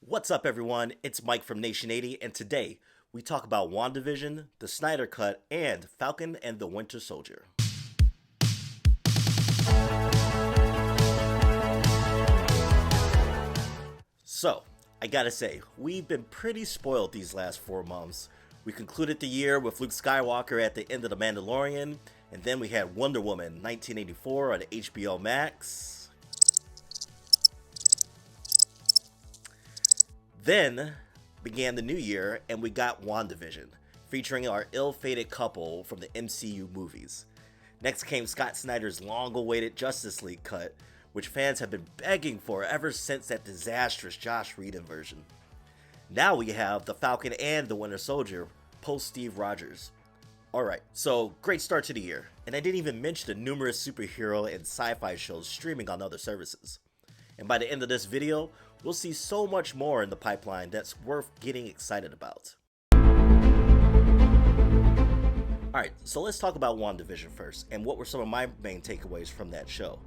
What's up, everyone? It's Mike from Nation 80, and today we talk about WandaVision, the Snyder Cut, and Falcon and the Winter Soldier. So, I gotta say, we've been pretty spoiled these last 4 months. We concluded the year with Luke Skywalker at the end of The Mandalorian, and then we had Wonder Woman 1984 on HBO Max. Then began the new year, and we got WandaVision, featuring our ill-fated couple from the MCU movies. Next came Scott Snyder's long-awaited Justice League cut, which fans have been begging for ever since that disastrous Joss Whedon version. Now we have the Falcon and the Winter Soldier, post-Steve Rogers. Alright, so great start to the year, and I didn't even mention the numerous superhero and sci-fi shows streaming on other services. And by the end of this video, we'll see so much more in the pipeline that's worth getting excited about. Alright, so let's talk about WandaVision first, and what were some of my main takeaways from that show.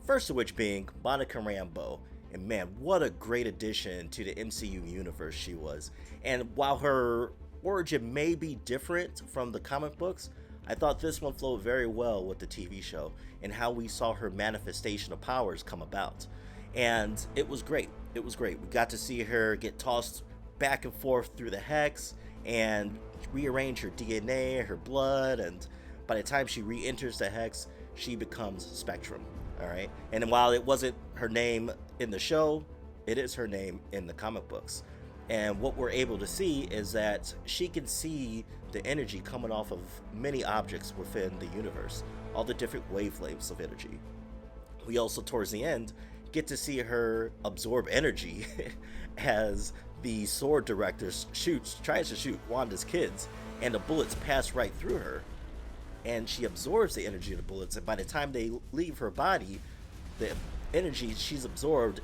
First of which being Monica Rambeau, and man, what a great addition to the MCU universe she was. And while her origin may be different from the comic books, I thought this one flowed very well with the TV show, and how we saw her manifestation of powers come about. And it was great. It was great. We got to see her get tossed back and forth through the hex and rearrange her DNA, her blood, and by the time she re-enters the hex, she becomes Spectrum. Alright? And while it wasn't her name in the show, it is her name in the comic books. And what we're able to see is that she can see the energy coming off of many objects within the universe, all the different wavelengths of energy. We also, towards the end, get to see her absorb energy as the sword director tries to shoot Wanda's kids, and the bullets pass right through her, and she absorbs the energy of the bullets, and by the time they leave her body, the energy she's absorbed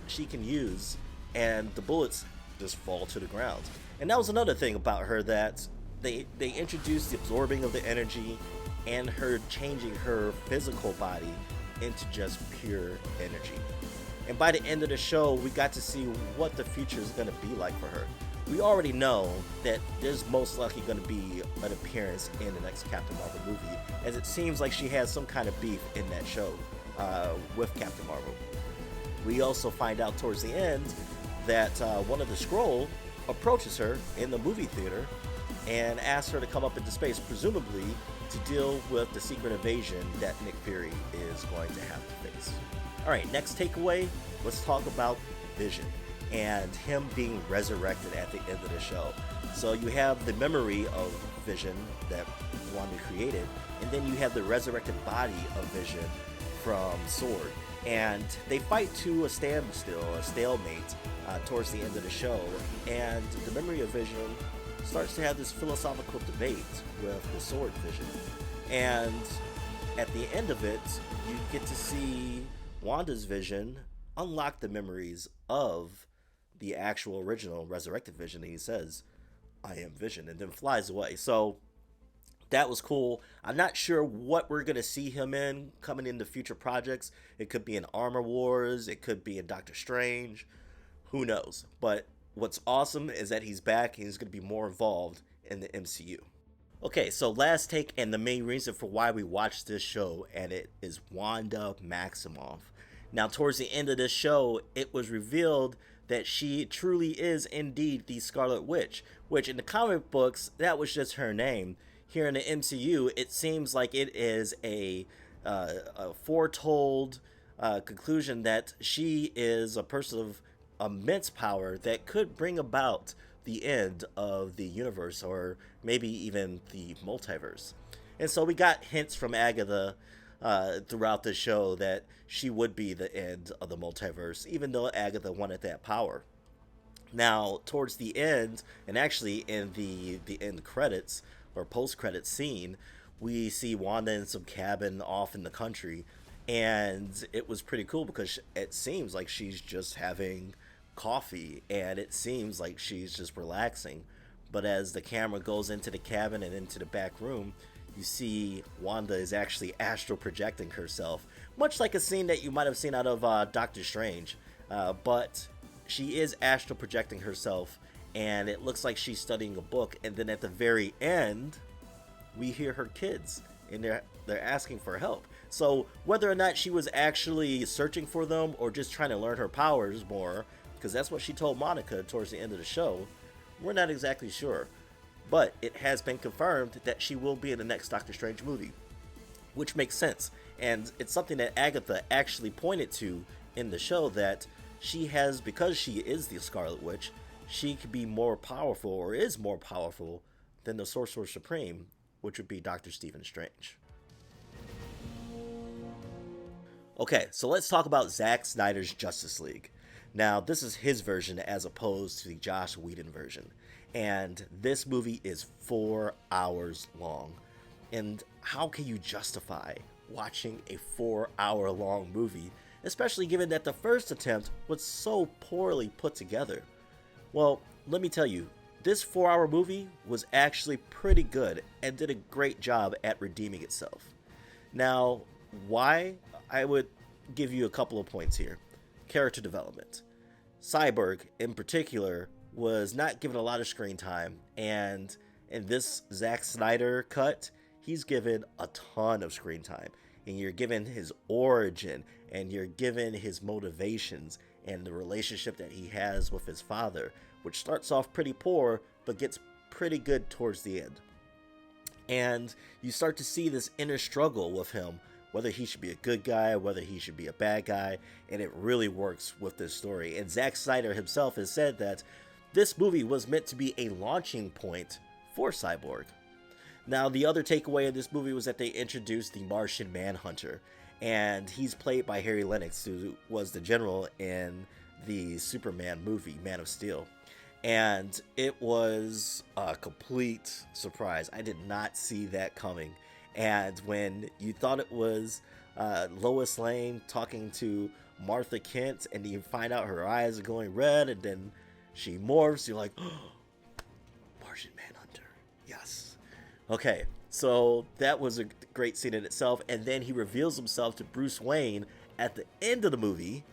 she can use, and the bullets just fall to the ground. And that was another thing about her, that they introduced the absorbing of the energy and her changing her physical body into just pure energy. And by the end of the show, we got to see what the future is going to be like for her. We already know that there's most likely going to be an appearance in the next Captain Marvel movie, as it seems like she has some kind of beef in that show with Captain Marvel. We also find out towards the end that one of the Skrull approaches her in the movie theater and asks her to come up into space, presumably to deal with the secret invasion that Nick Fury is going to have to face. Alright, next takeaway, let's talk about Vision and him being resurrected at the end of the show. So you have the memory of Vision that Wanda created, and then you have the resurrected body of Vision from S.W.O.R.D. And they fight to a standstill, a stalemate, towards the end of the show, and the memory of Vision starts to have this philosophical debate with the S.W.O.R.D. Vision. And at the end of it, you get to see Wanda's Vision unlock the memories of the actual original resurrected Vision, and he says, "I am Vision," and then flies away. So that was cool. I'm not sure what we're going to see him in coming into future projects. It could be in Armor Wars, it could be in Doctor Strange, who knows. But what's awesome is that he's back and he's going to be more involved in the MCU. Okay, so last take, and the main reason for why we watched this show, and it is Wanda Maximoff. Now, towards the end of this show, it was revealed that she truly is indeed the Scarlet Witch, which in the comic books, that was just her name. Here in the MCU, it seems like it is a foretold conclusion that she is a person of immense power that could bring about the end of the universe, or maybe even the multiverse. And so we got hints from Agatha throughout the show that she would be the end of the multiverse, even though Agatha wanted that power. Now, towards the end, and actually in the end credits or post-credits scene, we see Wanda in some cabin off in the country, and it was pretty cool because it seems like she's just having coffee, and it seems like she's just relaxing. But as the camera goes into the cabin and into the back room, you see Wanda is actually astral projecting herself, much like a scene that you might have seen out of Doctor Strange. But she is astral projecting herself, and it looks like she's studying a book. And then at the very end, we hear her kids, and they're asking for help. So whether or not she was actually searching for them or just trying to learn her powers more, because that's what she told Monica towards the end of the show, we're not exactly sure. But it has been confirmed that she will be in the next Doctor Strange movie, which makes sense. And it's something that Agatha actually pointed to in the show, that she has, because she is the Scarlet Witch, she could be more powerful, or is more powerful, than the Sorcerer Supreme, which would be Dr. Stephen Strange. Okay, so let's talk about Zack Snyder's Justice League. Now, this is his version as opposed to the Joss Whedon version. And this movie is 4 hours long. And how can you justify watching a 4-hour long movie, especially given that the first attempt was so poorly put together? Well, let me tell you, this 4-hour movie was actually pretty good and did a great job at redeeming itself. Now, why? I would give you a couple of points here. Character development. Cyborg, in particular, was not given a lot of screen time, and in this Zack Snyder cut, he's given a ton of screen time. And you're given his origin, and you're given his motivations, and the relationship that he has with his father, which starts off pretty poor, but gets pretty good towards the end. And you start to see this inner struggle with him, whether he should be a good guy, whether he should be a bad guy, and it really works with this story. And Zack Snyder himself has said that this movie was meant to be a launching point for Cyborg. Now, the other takeaway of this movie was that they introduced the Martian Manhunter, and he's played by Harry Lennox, who was the general in the Superman movie, Man of Steel. And it was a complete surprise. I did not see that coming. And when you thought it was Lois Lane talking to Martha Kent, and you find out her eyes are going red, and then she morphs, you're like, oh, Martian Manhunter, yes. Okay, so that was a great scene in itself, and then he reveals himself to Bruce Wayne at the end of the movie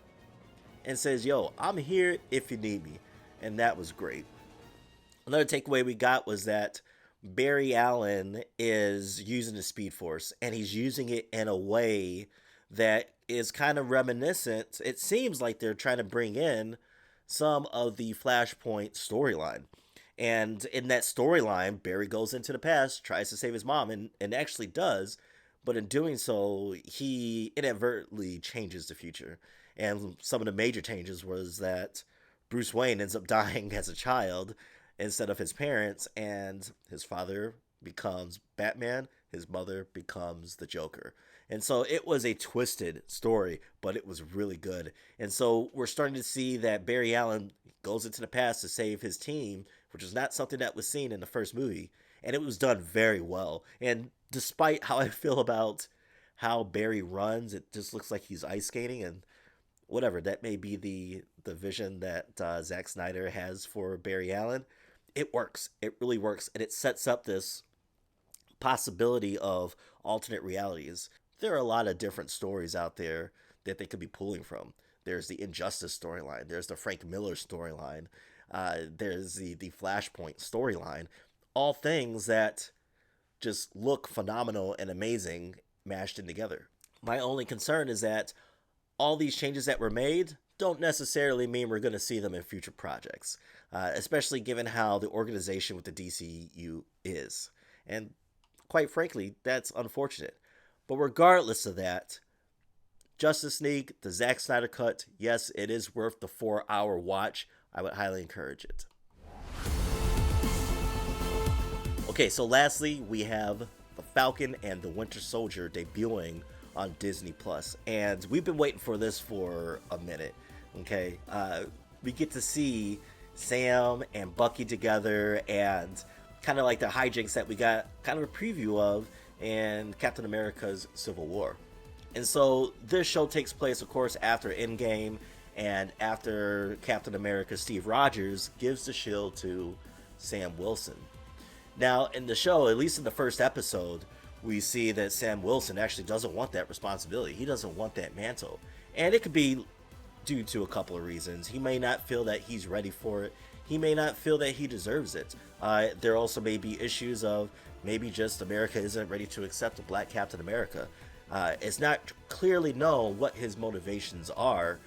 and says, yo, I'm here if you need me, and that was great. Another takeaway we got was that Barry Allen is using the Speed Force, and he's using it in a way that is kind of reminiscent. It seems like they're trying to bring in some of the Flashpoint storyline. And in that storyline, Barry goes into the past, tries to save his mom, and actually does. But in doing so, he inadvertently changes the future. And some of the major changes was that Bruce Wayne ends up dying as a child instead of his parents, and his father becomes Batman, his mother becomes the Joker. And so it was a twisted story, but it was really good. And so we're starting to see that Barry Allen goes into the past to save his team, which is not something that was seen in the first movie, and it was done very well. And despite how I feel about how Barry runs, it just looks like he's ice skating, and whatever, that may be the vision that Zack Snyder has for Barry Allen. It works. It really works. And it sets up this possibility of alternate realities. There are a lot of different stories out there that they could be pulling from. There's the Injustice storyline. There's the Frank Miller storyline. There's the Flashpoint storyline. All things that just look phenomenal and amazing mashed in together. My only concern is that all these changes that were made don't necessarily mean we're going to see them in future projects, especially given how the organization with the DCU is. And quite frankly, that's unfortunate. But regardless of that, Justice League, the Zack Snyder cut, yes, it is worth the 4-hour watch. I would highly encourage it. Okay, so lastly, we have the Falcon and the Winter Soldier debuting on Disney Plus, and we've been waiting for this for a minute. Okay, we get to see Sam and Bucky together, and kind of like the hijinks that we got kind of a preview of in Captain America's Civil War. And so this show takes place, of course, after Endgame, and after Captain America Steve Rogers gives the shield to Sam Wilson. Now, in the show, at least in the first episode, we see that Sam Wilson actually doesn't want that responsibility. He doesn't want that mantle. And it could be due to a couple of reasons. He may not feel that he's ready for it. He may not feel that he deserves it. There also may be issues of maybe just America isn't ready to accept a black Captain America. It's not clearly known what his motivations are,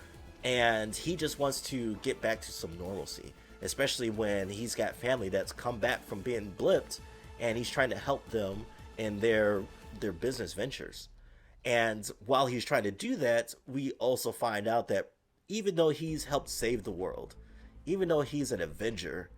and he just wants to get back to some normalcy, especially when he's got family that's come back from being blipped, and he's trying to help them in their business ventures. And while he's trying to do that, we also find out that even though he's helped save the world, even though he's an Avenger,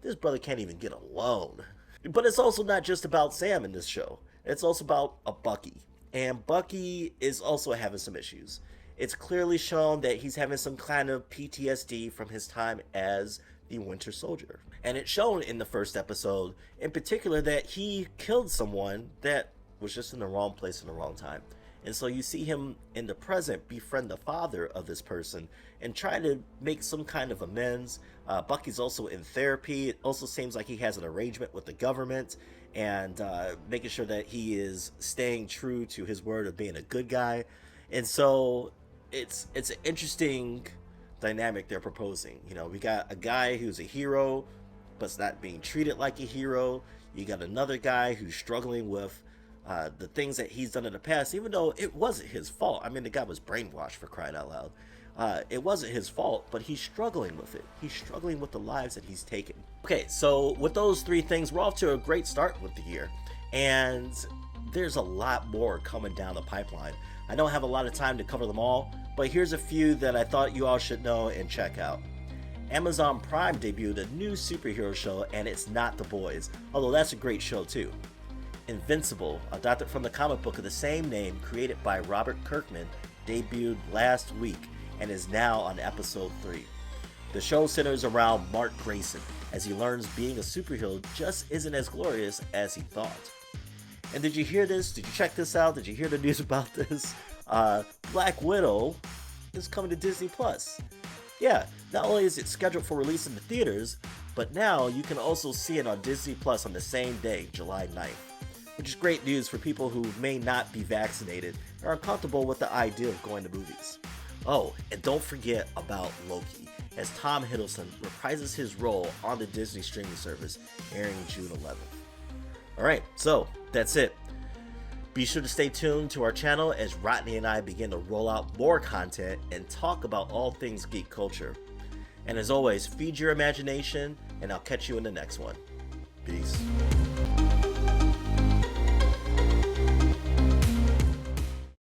this brother can't even get a loan. But it's also not just about Sam in this show. It's also about a Bucky. And Bucky is also having some issues. It's clearly shown that he's having some kind of PTSD from his time as the Winter Soldier. And it's shown in the first episode, in particular, that he killed someone that was just in the wrong place in the wrong time. And so you see him in the present befriend the father of this person and try to make some kind of amends. Bucky's also in therapy. It also seems like he has an arrangement with the government and making sure that he is staying true to his word of being a good guy. And so it's an interesting dynamic they're proposing. You know, we got a guy who's a hero but's not being treated like a hero. You got another guy who's struggling with the things that he's done in the past, even though it wasn't his fault. I mean, the guy was brainwashed, for crying out loud. It wasn't his fault, but he's struggling with it. He's struggling with the lives that he's taken. Okay, so with those three things, we're off to a great start with the year. And there's a lot more coming down the pipeline. I don't have a lot of time to cover them all, but here's a few that I thought you all should know and check out. Amazon Prime debuted a new superhero show, and it's not The Boys, although that's a great show too. Invincible, adapted from the comic book of the same name, created by Robert Kirkman, debuted last week and is now on episode 3. The show centers around Mark Grayson as he learns being a superhero just isn't as glorious as he thought. And did you hear this? Did you check this out? Did you hear the news about this? Black Widow is coming to Disney Plus. Yeah, not only is it scheduled for release in the theaters, but now you can also see it on Disney Plus on the same day, July 9th. Which is great news for people who may not be vaccinated or are comfortable with the idea of going to movies. Oh, and don't forget about Loki, as Tom Hiddleston reprises his role on the Disney streaming service, airing June 11th. Alright, so that's it. Be sure to stay tuned to our channel as Rodney and I begin to roll out more content and talk about all things geek culture. And as always, feed your imagination, and I'll catch you in the next one. Peace.